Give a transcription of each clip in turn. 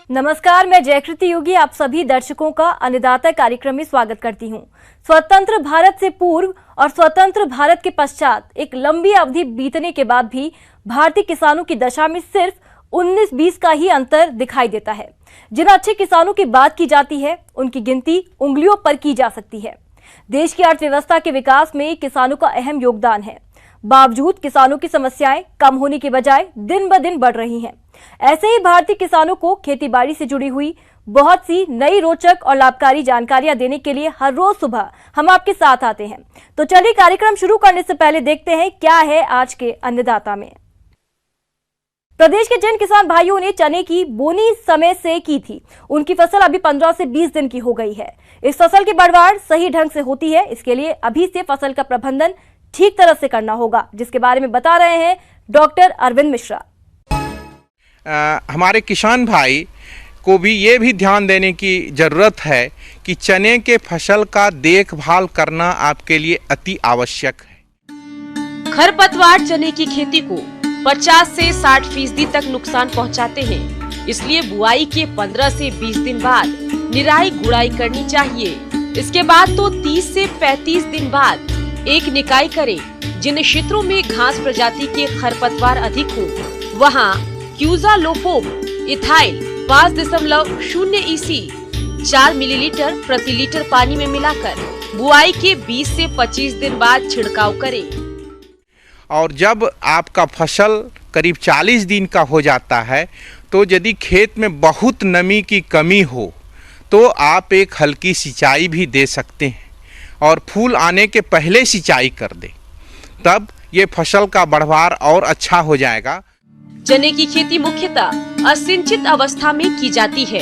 नमस्कार, मैं जयकृति योगी आप सभी दर्शकों का अन्नदाता कार्यक्रम में स्वागत करती हूं। स्वतंत्र भारत से पूर्व और स्वतंत्र भारत के पश्चात एक लंबी अवधि बीतने के बाद भी भारतीय किसानों की दशा में सिर्फ 19-20 का ही अंतर दिखाई देता है। जिन अच्छे किसानों की बात की जाती है उनकी गिनती उंगलियों पर की जा सकती है। देश की अर्थव्यवस्था के विकास में किसानों का अहम योगदान है। बावजूद किसानों की समस्याएं कम होने के बजाय दिन ब दिन बढ़ रही हैं। ऐसे ही भारतीय किसानों को खेतीबाड़ी से जुड़ी हुई बहुत सी नई रोचक और लाभकारी जानकारियां देने के लिए हर रोज सुबह हम आपके साथ आते हैं। तो चलिए कार्यक्रम शुरू करने से पहले देखते हैं क्या है आज के अन्नदाता में। प्रदेश के जिन किसान भाइयों ने चने की बोनी समय से की थी, उनकी फसल अभी 15 से 20 दिन की हो गई है। इस फसल की बढ़वाड़ सही ढंग से होती है, इसके लिए अभी से फसल का प्रबंधन ठीक तरह से करना होगा, जिसके बारे में बता रहे हैं डॉक्टर अरविंद मिश्रा। हमारे किसान भाई को भी ये भी ध्यान देने की ज़रूरत है कि चने के फसल का देखभाल करना आपके लिए अति आवश्यक है। खरपतवार चने की खेती को 50 से 60% तक नुकसान पहुंचाते हैं, इसलिए बुआई के 15 से 20 दिन बाद निराई गुड़ाई करनी चाहिए। इसके बाद तो 30 से 35 दिन बाद एक निकाई करें। जिन क्षेत्रों में घास प्रजाति के खरपतवार अधिक हो, वहाँ क्यूजालोफोम इथाइल 5.0 EC 4 मिलीलीटर प्रति लीटर पानी में मिलाकर बुआई के 20 से 25 दिन बाद छिड़काव करें। और जब आपका फसल करीब 40 दिन का हो जाता है, तो यदि खेत में बहुत नमी की कमी हो तो आप एक हल्की सिंचाई भी दे सकते हैं और फूल आने के पहले सिंचाई कर दें, तब ये फसल का बढ़वार और अच्छा हो जाएगा। चने की खेती मुख्यतः असिंचित अवस्था में की जाती है,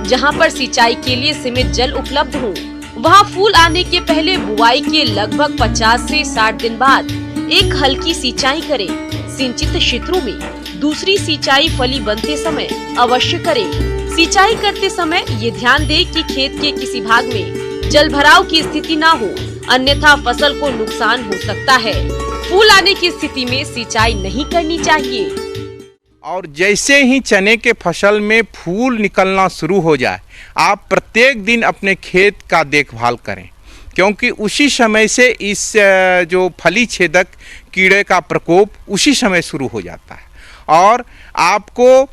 जहां पर सिंचाई के लिए सीमित जल उपलब्ध हो। वहां फूल आने के पहले बुआई के लगभग 50 से 60 दिन बाद एक हल्की सिंचाई करें। सिंचित क्षेत्रों में दूसरी सिंचाई फली बनते समय अवश्य करें। सिंचाई करते समय ये ध्यान दें कि खेत के किसी भाग में जल भराव की स्थिति ना हो, अन्यथा फसल को नुकसान हो सकता है। फूल आने की स्थिति में सिंचाई नहीं करनी चाहिए। और जैसे ही चने के फसल में फूल निकलना शुरू हो जाए, आप प्रत्येक दिन अपने खेत का देखभाल करें, क्योंकि उसी समय से इस जो फली छेदक कीड़े का प्रकोप उसी समय शुरू हो जाता है। और आपको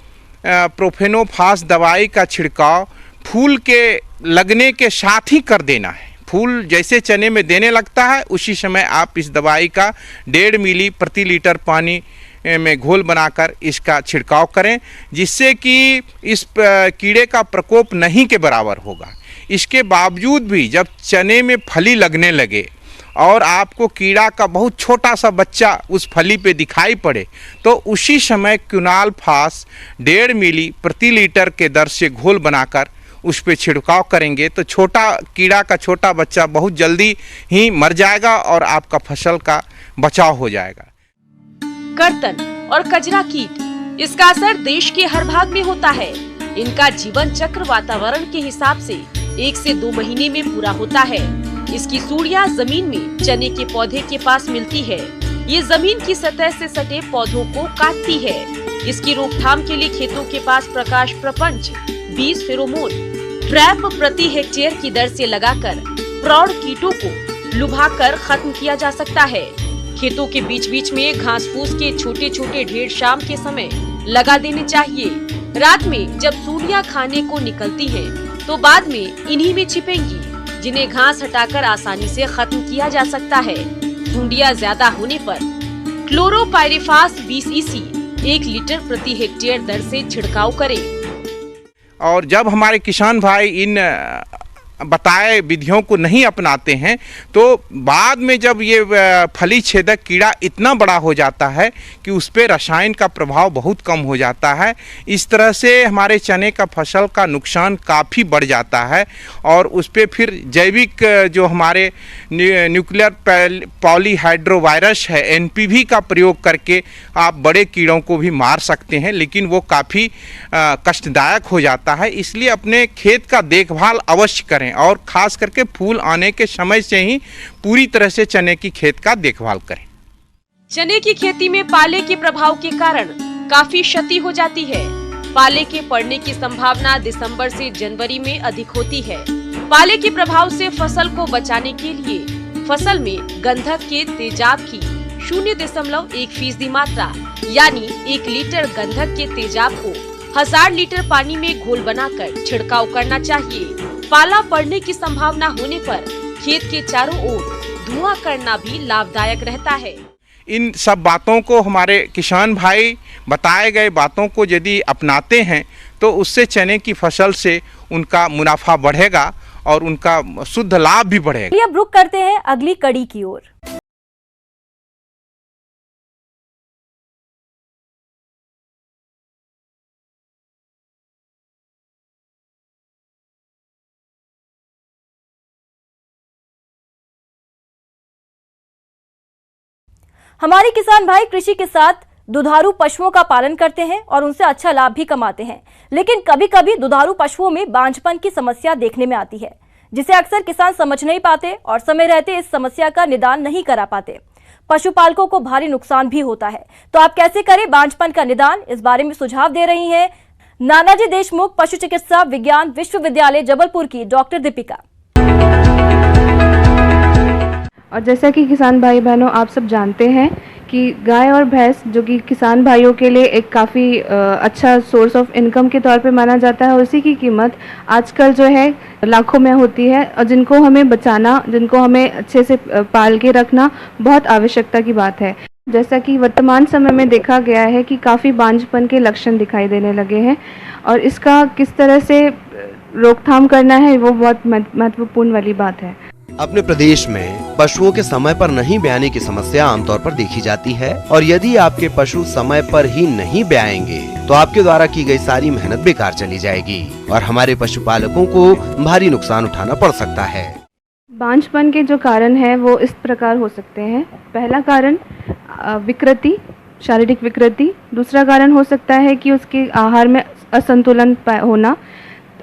प्रोफेनोफास दवाई का छिड़काव फूल के लगने के साथ ही कर देना है। फूल जैसे चने में देने लगता है, उसी समय आप इस दवाई का 1.5 मिली प्रति लीटर पानी में घोल बनाकर इसका छिड़काव करें, जिससे कि इस कीड़े का प्रकोप नहीं के बराबर होगा। इसके बावजूद भी जब चने में फली लगने लगे और आपको कीड़ा का बहुत छोटा सा बच्चा उस फली पे दिखाई पड़े, तो उसी समय क्विनालफास 1.5 मिली प्रति लीटर के दर से घोल बनाकर उस पे छिड़काव करेंगे, तो छोटा कीड़ा का छोटा बच्चा बहुत जल्दी ही मर जाएगा और आपका फसल का बचाव हो जाएगा। कर्तन और कजरा कीट, इसका असर देश के हर भाग में होता है। इनका जीवन चक्र वातावरण के हिसाब से 1 से 2 महीने में पूरा होता है। इसकी सूड़ियां जमीन में चने के पौधे के पास मिलती है। ये जमीन की सतह से सटे पौधों को काटती है। इसकी रोकथाम के लिए खेतों के पास प्रकाश प्रपंच 20 फेरोमोन ट्रैप प्रति हेक्टेयर की दर से लगाकर प्रौढ़ कीटों को लुभाकर खत्म किया जा सकता है। खेतों के बीच बीच में घास फूस के छोटे छोटे ढेर शाम के समय लगा देने चाहिए। रात में जब सूड़ियां खाने को निकलती हैं, तो बाद में इन्हीं में छिपेंगी, जिन्हें घास हटाकर आसानी से खत्म किया जा सकता है। सूड़ियां ज्यादा होने पर क्लोरोपाइरिफास 20 EC 1 लीटर प्रति हेक्टेयर दर से छिड़काव करें। और जब हमारे किसान भाई इन बताए विधियों को नहीं अपनाते हैं, तो बाद में जब ये फली छेदक कीड़ा इतना बड़ा हो जाता है कि उस पर रसायन का प्रभाव बहुत कम हो जाता है। इस तरह से हमारे चने का फसल का नुकसान काफ़ी बढ़ जाता है और उस पर फिर जैविक जो हमारे न्यूक्लियर पॉलीहाइड्रोवायरस है NPV का प्रयोग करके आप बड़े कीड़ों को भी मार सकते हैं, लेकिन वो काफ़ी कष्टदायक हो जाता है। इसलिए अपने खेत का देखभाल अवश्य करें और खास करके फूल आने के समय से ही पूरी तरह से चने की खेत का देखभाल करें। चने की खेती में पाले के प्रभाव के कारण काफी क्षति हो जाती है। पाले के पड़ने की संभावना दिसंबर से जनवरी में अधिक होती है। पाले के प्रभाव से फसल को बचाने के लिए फसल में गंधक के तेजाब की 0.1% मात्रा यानी 1 लीटर गंधक के तेजाब को 1000 लीटर पानी में घोल बनाकर छिड़काव करना चाहिए। पाला पड़ने की संभावना होने पर खेत के चारों ओर धुआं करना भी लाभदायक रहता है। इन सब बातों को हमारे किसान भाई बताए गए बातों को यदि अपनाते हैं तो उससे चने की फसल से उनका मुनाफा बढ़ेगा और उनका शुद्ध लाभ भी बढ़ेगा। अब रुक करते हैं अगली कड़ी की ओर। हमारे किसान भाई कृषि के साथ दुधारू पशुओं का पालन करते हैं और उनसे अच्छा लाभ भी कमाते हैं, लेकिन कभी कभी दुधारू पशुओं में बांझपन की समस्या देखने में आती है, जिसे अक्सर किसान समझ नहीं पाते और समय रहते इस समस्या का निदान नहीं करा पाते। पशुपालकों को भारी नुकसान भी होता है, तो आप कैसे करें बांझपन का निदान, इस बारे में सुझाव दे रही हैं नानाजी देशमुख पशु चिकित्सा विज्ञान विश्वविद्यालय जबलपुर की डॉक्टर दीपिका। और जैसा कि किसान भाई बहनों आप सब जानते हैं कि गाय और भैंस जो कि किसान भाइयों के लिए एक काफ़ी अच्छा सोर्स ऑफ इनकम के तौर पे माना जाता है, उसी की कीमत आजकल जो है लाखों में होती है और जिनको हमें बचाना, जिनको हमें अच्छे से पाल के रखना बहुत आवश्यकता की बात है। जैसा कि वर्तमान समय में देखा गया है कि काफ़ी बांझपन के लक्षण दिखाई देने लगे हैं और इसका किस तरह से रोकथाम करना है वो बहुत महत्वपूर्ण वाली बात है। अपने प्रदेश में पशुओं के समय पर नहीं ब्याने की समस्या आमतौर पर देखी जाती है और यदि आपके पशु समय पर ही नहीं ब्याएंगे तो आपके द्वारा की गई सारी मेहनत बेकार चली जाएगी और हमारे पशुपालकों को भारी नुकसान उठाना पड़ सकता है। बांझपन के जो कारण है वो इस प्रकार हो सकते हैं। पहला कारण विकृति, शारीरिक विकृति। दूसरा कारण हो सकता है कि उसके आहार में असंतुलन होना।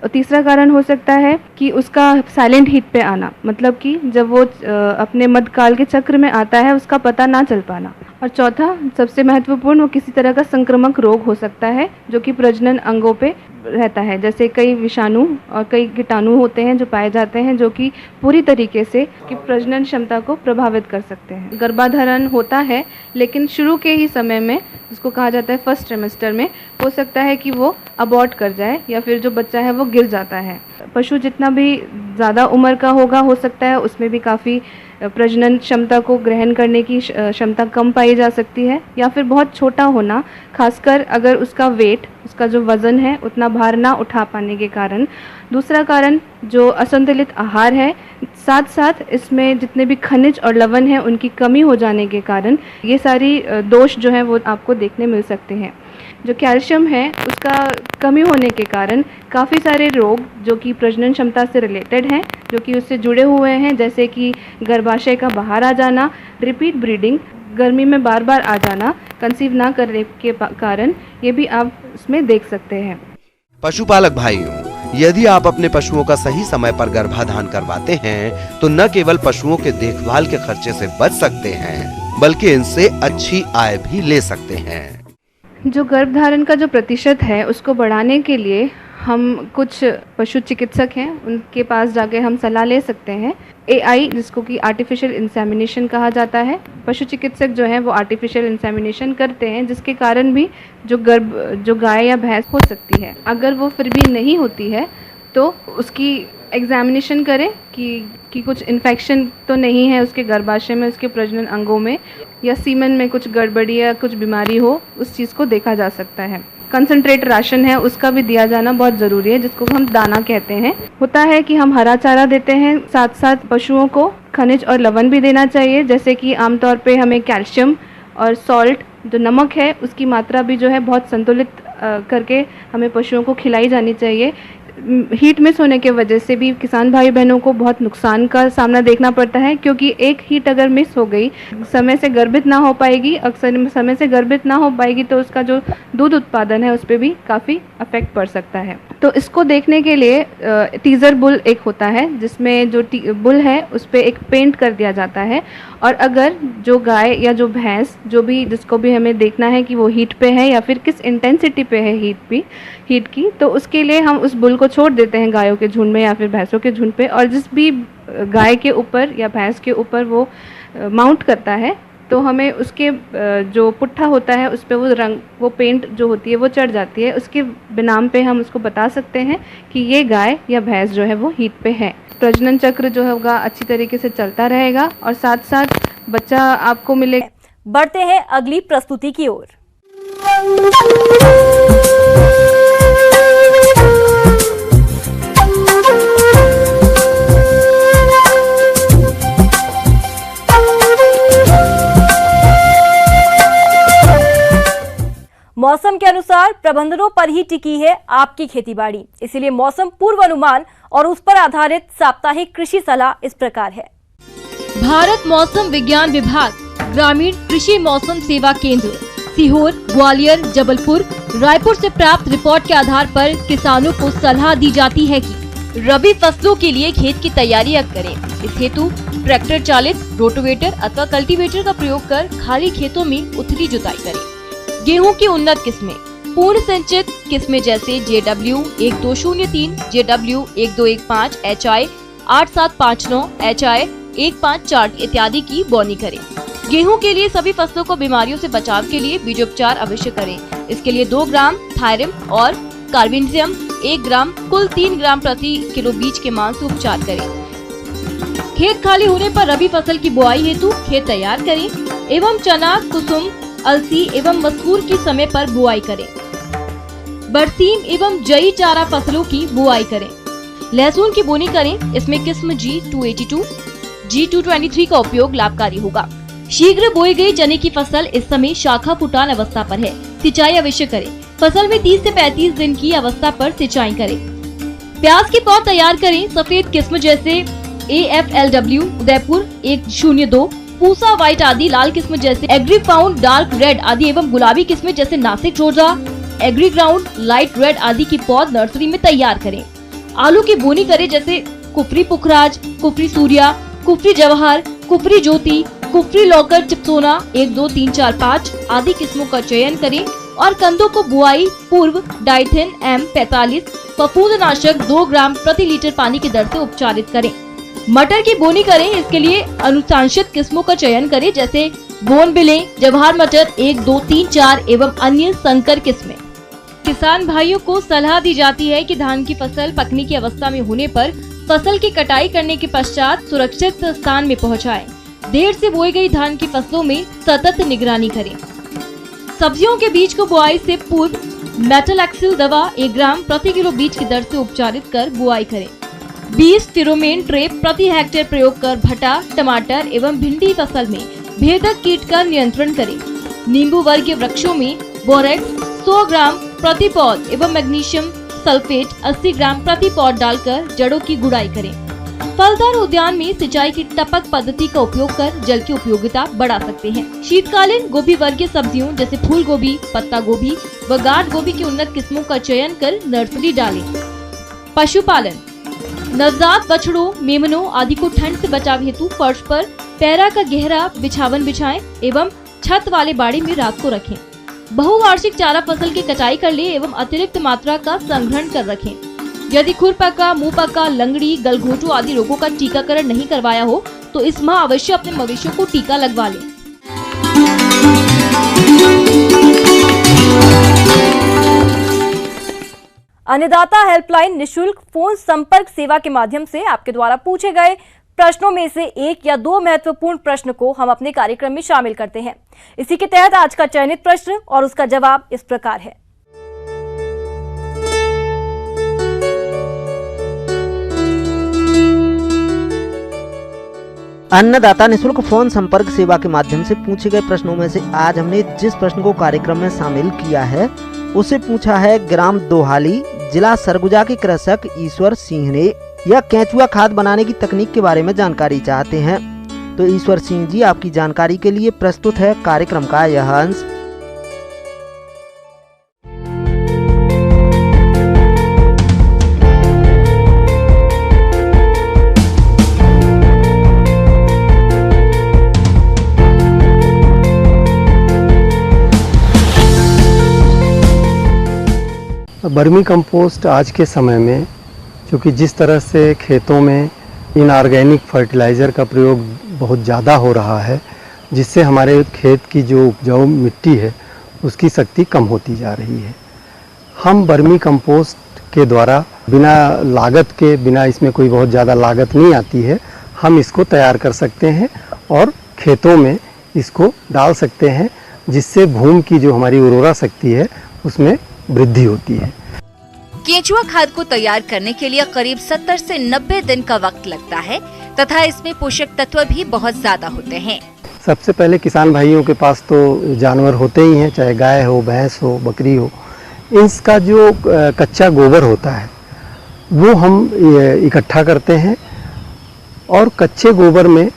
तीसरा कारण हो सकता है कि उसका साइलेंट हीट पे आना, मतलब कि जब वो अपने मध्यकाल के चक्र में आता है उसका पता ना चल पाना। और चौथा सबसे महत्वपूर्ण, वो किसी तरह का संक्रामक रोग हो सकता है जो कि प्रजनन अंगों पे रहता है, जैसे कई विषाणु और कई कीटाणु होते हैं जो पाए जाते हैं जो कि पूरी तरीके से कि प्रजनन क्षमता को प्रभावित कर सकते हैं। गर्भाधारण होता है लेकिन शुरू के ही समय में, जिसको कहा जाता है फर्स्ट ट्रिमेस्टर में, हो सकता है कि वो अबॉर्ट कर जाए या फिर जो बच्चा है वो गिर जाता है। पशु जितना भी ज़्यादा उम्र का होगा हो सकता है उसमें भी काफ़ी प्रजनन क्षमता को ग्रहण करने की क्षमता कम पाई जा सकती है, या फिर बहुत छोटा होना, खासकर अगर उसका वेट, उसका जो वज़न है उतना भार ना उठा पाने के कारण। दूसरा कारण जो असंतुलित आहार है, साथ साथ इसमें जितने भी खनिज और लवण हैं उनकी कमी हो जाने के कारण ये सारी दोष जो हैं वो आपको देखने मिल सकते हैं। जो कैल्शियम है उसका कमी होने के कारण काफ़ी सारे रोग जो कि प्रजनन क्षमता से रिलेटेड हैं, जो कि उससे जुड़े हुए हैं, जैसे कि गर्भाशय का बाहर आ जाना, रिपीट ब्रीडिंग, गर्मी में बार बार आ जाना, कंसीव ना करने के कारण, ये भी आप इसमें देख सकते हैं। पशुपालक भाइयों, यदि आप अपने पशुओं का सही समय पर गर्भाधान करवाते हैं तो न केवल पशुओं के देखभाल के खर्चे से बच सकते हैं बल्कि इनसे अच्छी आय भी ले सकते हैं। जो गर्भधारण का जो प्रतिशत है उसको बढ़ाने के लिए हम कुछ पशु चिकित्सक हैं उनके पास जाके हम सलाह ले सकते हैं। AI, जिसको कि आर्टिफिशियल इंसेमिनेशन कहा जाता है, पशु चिकित्सक जो हैं वो आर्टिफिशियल इंसेमिनेशन करते हैं, जिसके कारण भी जो गाय या भैंस हो सकती है, अगर वो फिर भी नहीं होती है तो उसकी एग्जामिनेशन करें कि कुछ इन्फेक्शन तो नहीं है उसके गर्भाशय में, उसके प्रजनन अंगों में, या सीमन में कुछ गड़बड़ी या कुछ बीमारी हो, उस चीज़ को देखा जा सकता है। कंसंट्रेट राशन है उसका भी दिया जाना बहुत ज़रूरी है, जिसको हम दाना कहते हैं। होता है कि हम हरा चारा देते हैं, साथ साथ पशुओं को खनिज और लवण भी देना चाहिए, जैसे कि आमतौर पे हमें कैल्शियम और सॉल्ट, जो नमक है, उसकी मात्रा भी जो है बहुत संतुलित करके हमें पशुओं को खिलाई जानी चाहिए। हीट मिस होने के वजह से भी किसान भाई बहनों को बहुत नुकसान का सामना देखना पड़ता है, क्योंकि एक हीट अगर मिस हो गई, समय से गर्भित ना हो पाएगी, अक्सर समय से गर्भित ना हो पाएगी तो उसका जो दूध उत्पादन है उस पर भी काफ़ी अफेक्ट पड़ सकता है। तो इसको देखने के लिए टीज़र बुल एक होता है, जिसमें जो बुल है उस पर एक पेंट कर दिया जाता है, और अगर जो गाय या जो भैंस जो भी जिसको भी हमें देखना है कि वो हीट पे है या फिर किस इंटेंसिटी पे है हीट की, तो उसके लिए हम उस बुल को छोड़ देते हैं गायों के झुंड में या फिर भैंसों के झुंड पे, और जिस भी गाय के ऊपर या भैंस के ऊपर वो माउंट करता है तो हमें उसके जो पुट्ठा होता है उस पर वो पेंट जो होती है वो चढ़ जाती है। उसके बिनाम पे हम उसको बता सकते हैं कि ये गाय या भैंस जो है वो हीट पे है। प्रजनन चक्र जो होगा अच्छी तरीके से चलता रहेगा और साथ साथ बच्चा आपको मिलेगा। बढ़ते हैं अगली प्रस्तुति की ओर। मौसम के अनुसार प्रबंधनों पर ही टिकी है आपकी खेतीबाड़ी, इसीलिए मौसम पूर्वानुमान और उस पर आधारित साप्ताहिक कृषि सलाह इस प्रकार है। भारत मौसम विज्ञान विभाग, ग्रामीण कृषि मौसम सेवा केंद्र, सीहोर, ग्वालियर, जबलपुर, रायपुर से प्राप्त रिपोर्ट के आधार पर किसानों को सलाह दी जाती है कि रबी फसलों के लिए खेत की तैयारियां करें। इस हेतु ट्रैक्टर चालित रोटोवेटर अथवा कल्टीवेटर का प्रयोग कर खाली खेतों में उथली जुताई करें। गेहूं की उन्नत किस्में, पूर्ण संचित किस्में जैसे JW 1203, JW 1215, HI 8759, HI 154 इत्यादि की बोनी करें। गेहूं के लिए सभी फसलों को बीमारियों से बचाव के लिए बीजोपचार अवश्य करें। इसके लिए 2 ग्राम थायरम और कार्बेंडियम 1 ग्राम कुल 3 ग्राम प्रति किलो बीज के मान से उपचार करें। खेत खाली होने पर रबी फसल की बुआई हेतु खेत तैयार करें एवं चना, कुसुम, अलसी एवं मसूर की समय पर बुआई करें। बरसीम एवं जई चारा फसलों की बुआई करें। लहसुन की बोनी करें, इसमें किस्म G282, G223 का उपयोग लाभकारी होगा। शीघ्र बोई गई चने की फसल इस समय शाखा फुटान अवस्था पर है, सिंचाई अवश्य करें। फसल में 30 से 35 दिन की अवस्था पर सिंचाई करें। प्याज की पौध तैयार करें। सफेद किस्म जैसे AFLW उदयपुर 102, पूसा व्हाइट आदि, लाल किस्म जैसे एग्री फाउंड डार्क रेड आदि एवं गुलाबी किस्में जैसे नासिक रोजा, एग्री ग्राउंड लाइट रेड आदि की पौध नर्सरी में तैयार करें। आलू की बोनी करें जैसे कुफरी पुखराज, कुफरी सूर्या, कुफरी जवाहर, कुफरी ज्योति, कुफरी लौकर चिपसोना 1, 2, 3, 4, 5 आदि किस्मों का चयन करें और कंदों को बुआई पूर्व डाइथेन M45 फफूंदनाशक 2 ग्राम प्रति लीटर पानी की दर से उपचारित करें। मटर की बोनी करें, इसके लिए अनुशंसित किस्मों का चयन करें जैसे बोन बिले, जवाहर मटर 1, 2, 3, 4 एवं अन्य संकर किस्में। किसान भाइयों को सलाह दी जाती है कि धान की फसल पकने की अवस्था में होने पर फसल की कटाई करने के पश्चात सुरक्षित स्थान में पहुंचाएं। देर से बोई गई धान की फसलों में सतत निगरानी करें। सब्जियों के बीज को बुआई से पूर्व मेटलैक्सिल दवा 1 ग्राम प्रति किलो बीज की दर से उपचारित कर बुआई करें। 20 फेरोमेन ट्रैप प्रति हेक्टेयर प्रयोग कर भटा, टमाटर एवं भिंडी फसल में भेदक कीट का नियंत्रण करें। नींबू वर्गीय वृक्षों में बोरेक्स 100 ग्राम प्रति पौध एवं मैग्नीशियम सल्फेट 80 ग्राम प्रति पौध डालकर जड़ों की गुड़ाई करें। फलदार उद्यान में सिंचाई की टपक पद्धति का उपयोग कर जल की उपयोगिता बढ़ा सकते हैं। शीतकालीन गोभी वर्गीय सब्जियों जैसे फूल गोभी, पत्ता गोभी व गांठ गोभी की उन्नत किस्मों का चयन कर नर्सरी डालें। पशुपालन, नवजात बछड़ों, मेमनों आदि को ठंड से बचाव हेतु फर्श पर पैरा का गहरा बिछावन बिछाएं एवं छत वाले बाड़े में रात को रखें। बहुवार्षिक चारा फसल की कटाई कर ले एवं अतिरिक्त मात्रा का संग्रहण कर रखें। यदि खुरपका, मुंह पका, लंगड़ी, गलघोटू आदि रोगों का टीकाकरण नहीं करवाया हो तो इस माह अवश्य अपने मवेशियों को टीका लगवा लें। अन्नदाता हेल्पलाइन निशुल्क फोन संपर्क सेवा के माध्यम से आपके द्वारा पूछे गए प्रश्नों में से 1 या 2 महत्वपूर्ण प्रश्न को हम अपने कार्यक्रम में शामिल करते हैं। इसी के तहत आज का चयनित प्रश्न और उसका जवाब इस प्रकार है। अन्नदाता निशुल्क फोन संपर्क सेवा के माध्यम से पूछे गए प्रश्नों में से आज हमने जिस प्रश्न को कार्यक्रम में शामिल किया है उसे पूछा है ग्राम दोहाली, जिला सरगुजा के कृषक ईश्वर सिंह ने। यह केंचुआ खाद बनाने की तकनीक के बारे में जानकारी चाहते हैं। तो ईश्वर सिंह जी, आपकी जानकारी के लिए प्रस्तुत है कार्यक्रम का यह अंश। वर्मी कंपोस्ट आज के समय में, क्योंकि जिस तरह से खेतों में इनऑर्गेनिक फर्टिलाइज़र का प्रयोग बहुत ज़्यादा हो रहा है, जिससे हमारे खेत की जो उपजाऊ मिट्टी है उसकी शक्ति कम होती जा रही है। हम वर्मी कंपोस्ट के द्वारा बिना लागत के, बिना इसमें कोई बहुत ज़्यादा लागत नहीं आती है, हम इसको तैयार कर सकते हैं और खेतों में इसको डाल सकते हैं, जिससे भूमि की जो हमारी उर्वरा शक्ति है उसमें वृद्धि होती है। केंचुआ खाद को तैयार करने के लिए करीब 70 से 90 दिन का वक्त लगता है तथा इसमें पोषक तत्व भी बहुत ज्यादा होते हैं। सबसे पहले किसान भाइयों के पास तो जानवर होते ही हैं, चाहे गाय हो, भैंस हो, बकरी हो। इसका जो कच्चा गोबर होता है वो हम इकट्ठा करते हैं और कच्चे गोबर में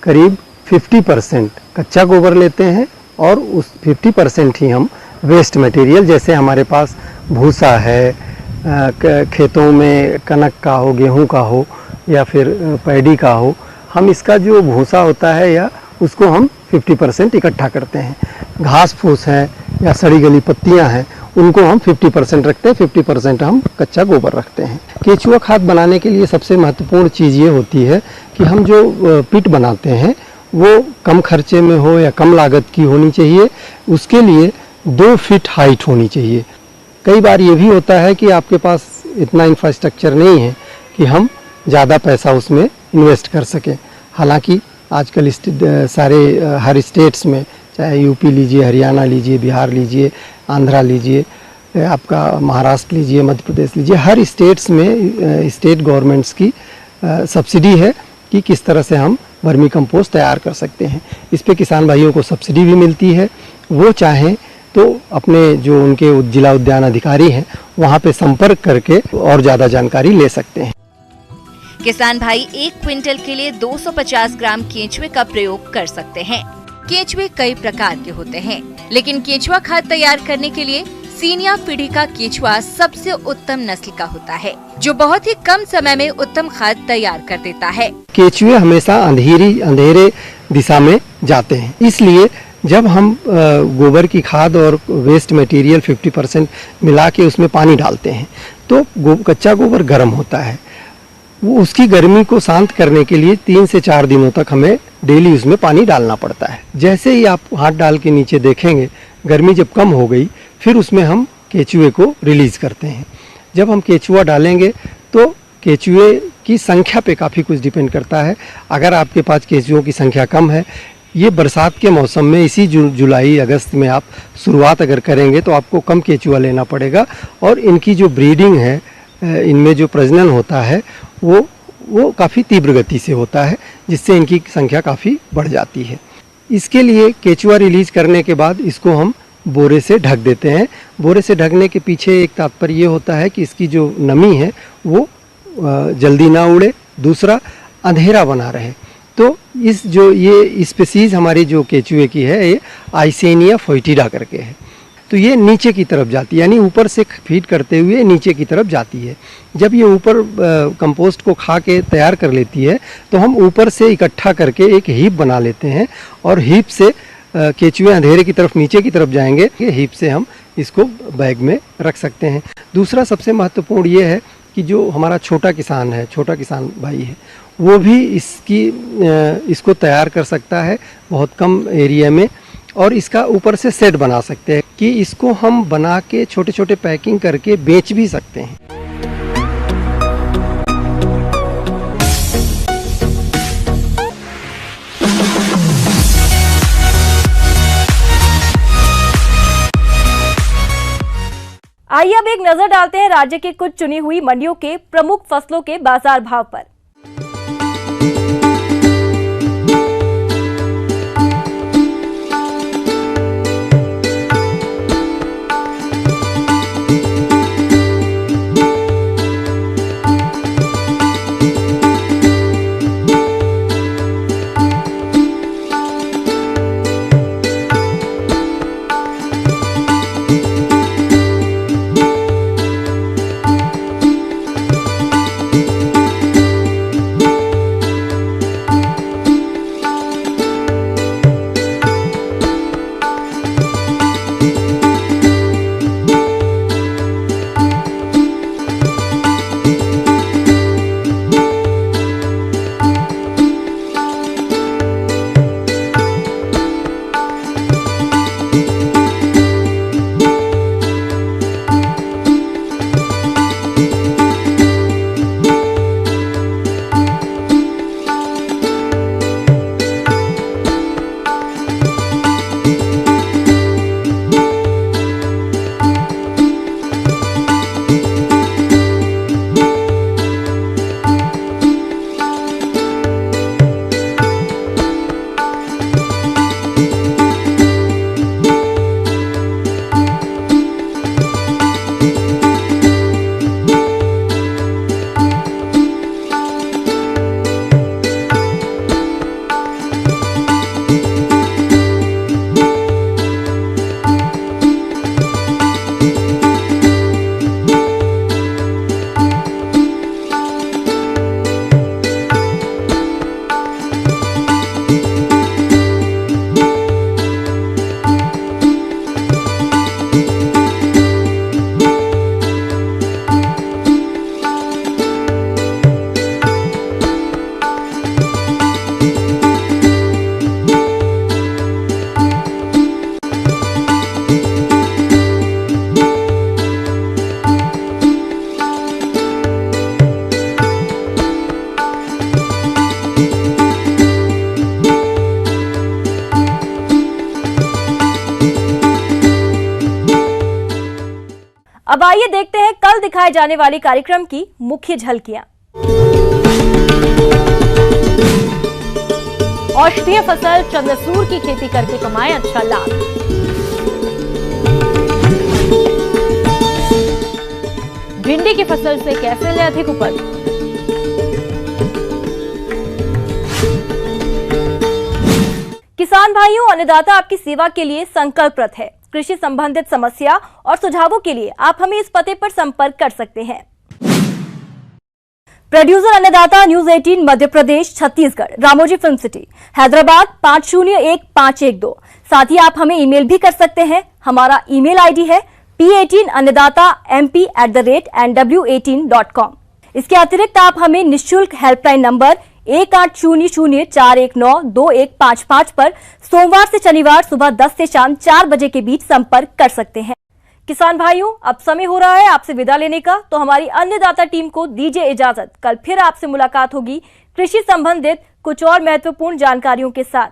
करीब 50% कच्चा गोबर लेते हैं और उस 50% ही हम वेस्ट मटेरियल, जैसे हमारे पास भूसा है, खेतों में कनक का हो, गेहूं का हो या फिर पैडी का हो, हम इसका जो भूसा होता है या उसको हम 50% इकट्ठा करते हैं। घास फूस है या सड़ी गली पत्तियां हैं, उनको हम 50% रखते हैं, 50% हम कच्चा गोबर रखते हैं। केंचुआ खाद बनाने के लिए सबसे महत्वपूर्ण चीज़ ये होती है कि हम जो पिट बनाते हैं वो कम खर्चे में हो या कम लागत की होनी चाहिए। उसके लिए 2 फीट हाइट होनी चाहिए। कई बार ये भी होता है कि आपके पास इतना इंफ्रास्ट्रक्चर नहीं है कि हम ज़्यादा पैसा उसमें इन्वेस्ट कर सकें। हालांकि आजकल हर स्टेट्स में, चाहे यूपी लीजिए, हरियाणा लीजिए, बिहार लीजिए, आंध्रा लीजिए, आपका महाराष्ट्र लीजिए, मध्य प्रदेश लीजिए, हर स्टेट्स में स्टेट गवर्नमेंट्स की सब्सिडी है कि किस तरह से हम वर्मी कंपोस्ट तैयार कर सकते हैं। इस पे किसान भाइयों को सब्सिडी भी मिलती है। वो चाहें तो अपने जो उनके जिला उद्यान अधिकारी हैं वहाँ पे संपर्क करके और ज़्यादा जानकारी ले सकते हैं। किसान भाई 1 क्विंटल के लिए 250 ग्राम केंचुए का प्रयोग कर सकते हैं। केंचुए कई प्रकार के होते हैं, लेकिन केंचुआ खाद तैयार करने के लिए सीनिया पीढ़ी का केंचुआ सबसे उत्तम नस्ल का होता है, जो बहुत ही कम समय में उत्तम खाद तैयार कर देता है। केंचुए हमेशा अंधेरे दिशा में जाते हैं, इसलिए जब हम गोबर की खाद और वेस्ट मटेरियल 50% मिला के उसमें पानी डालते हैं तो कच्चा गोबर गर्म होता है। वो उसकी गर्मी को शांत करने के लिए 3 से 4 दिनों तक हमें डेली उसमें पानी डालना पड़ता है। जैसे ही आप हाथ डाल के नीचे देखेंगे, गर्मी जब कम हो गई, फिर उसमें हम केंचुए को रिलीज़ करते हैं। जब हम केंचुआ डालेंगे तो केंचुए की संख्या पे काफ़ी कुछ डिपेंड करता है। अगर आपके पास केंचुओं की संख्या कम है, ये बरसात के मौसम में इसी जुलाई अगस्त में आप शुरुआत अगर करेंगे तो आपको कम केंचुआ लेना पड़ेगा और इनकी जो ब्रीडिंग है, इनमें जो प्रजनन होता है वो काफ़ी तीव्र गति से होता है, जिससे इनकी संख्या काफ़ी बढ़ जाती है। इसके लिए केंचुआ रिलीज करने के बाद इसको हम बोरे से ढक देते हैं। बोरे से ढकने के पीछे एक तात्पर्य ये होता है कि इसकी जो नमी है वो जल्दी ना उड़े, दूसरा अंधेरा बना रहे। तो ये स्पीसीज हमारी जो केंचुए की है, ये आइसेनिया फोइटिडा करके है। तो ये नीचे की तरफ जाती है, यानी ऊपर से फीड करते हुए नीचे की तरफ जाती है। जब ये ऊपर कंपोस्ट को खा के तैयार कर लेती है तो हम ऊपर से इकट्ठा करके एक हीप बना लेते हैं और हीप से केंचुए अंधेरे की तरफ नीचे की तरफ जाएंगे, हीप से हम इसको बैग में रख सकते हैं। दूसरा सबसे महत्वपूर्ण ये है कि जो हमारा छोटा किसान भाई है, वो भी इसको तैयार कर सकता है बहुत कम एरिया में, और इसका ऊपर से सेट बना सकते हैं कि इसको हम बना के छोटे छोटे पैकिंग करके बेच भी सकते हैं। आइए अब एक नजर डालते हैं राज्य के कुछ चुनी हुई मंडियों के प्रमुख फसलों के बाजार भाव पर। अब आइए देखते हैं कल दिखाए जाने वाले कार्यक्रम की मुख्य झलकियां। औषधीय फसल चंद्रसूर की खेती करके कमाएं अच्छा लाभ। भिंडी की फसल से कैसे ले अधिक उपज। किसान भाइयों, अन्नदाता आपकी सेवा के लिए संकल्परत है। कृषि संबंधित समस्या और सुझावों के लिए आप हमें इस पते पर संपर्क कर सकते हैं। प्रोड्यूसर अन्नदाता, news 18 Madhya Pradesh Chhattisgarh, Ramoji film city, Hyderabad 501512। साथ ही आप हमें ईमेल भी कर सकते हैं। हमारा ईमेल आईडी है p18annadatamp@nw18.com। इसके अतिरिक्त आप हमें निःशुल्क हेल्पलाइन नंबर 180041922155 पर सोमवार से शनिवार सुबह 10 से शाम 4 बजे के बीच संपर्क कर सकते हैं। किसान भाइयों, अब समय हो रहा है आपसे विदा लेने का, तो हमारी अन्नदाता टीम को दीजिए इजाजत। कल फिर आपसे मुलाकात होगी कृषि संबंधित कुछ और महत्वपूर्ण जानकारियों के साथ।